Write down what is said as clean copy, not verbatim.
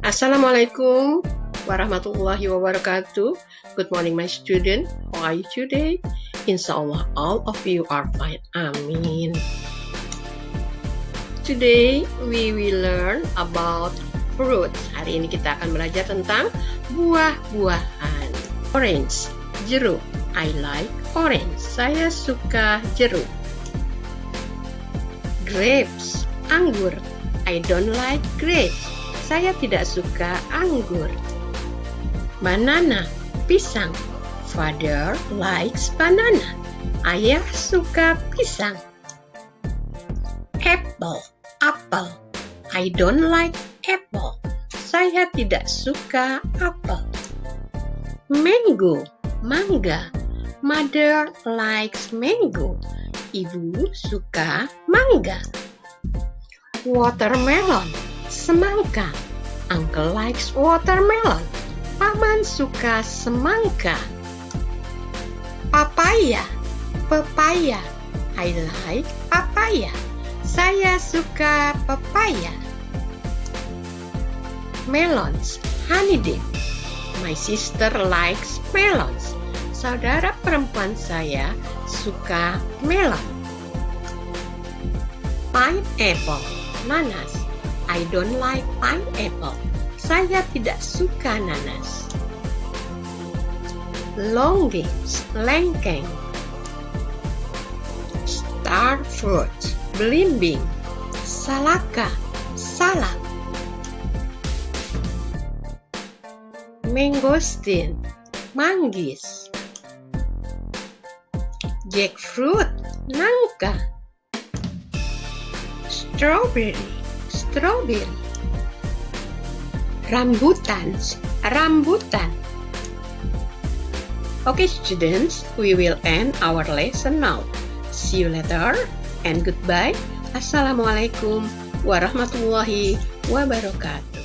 Assalamualaikum warahmatullahi wabarakatuh. Good morning, my student. How are you today? Inshallah, all of you are fine. Amin. Today, we will learn about fruits. Hari ini kita akan belajar tentang buah-buahan. Orange, jeruk. I like orange. Saya suka jeruk. Grapes, anggur. I don't like grapes. Saya tidak suka anggur. Banana, pisang. Father likes banana. Ayah suka pisang. Apple, apel. I don't like apple. Saya tidak suka apel. Mango, mangga. Mother likes mango. Ibu suka mangga. Watermelon, semangka. Uncle likes watermelon. Paman suka semangka. Papaya, pepaya. I like papaya. Saya suka pepaya. Melons, honeydew. My sister likes melons. Saudara perempuan saya suka melon. Pineapple, nanas. I don't like pineapple. Saya tidak suka nanas. Longgings, lengkeng. Star fruit, belimbing. Salaka, salak. Mangosteen, manggis. Jackfruit, nangka. Strawberry, strawberry. Rambutan, rambutan. Okay, students, we will end our lesson now. See you later and goodbye. Assalamualaikum warahmatullahi wabarakatuh.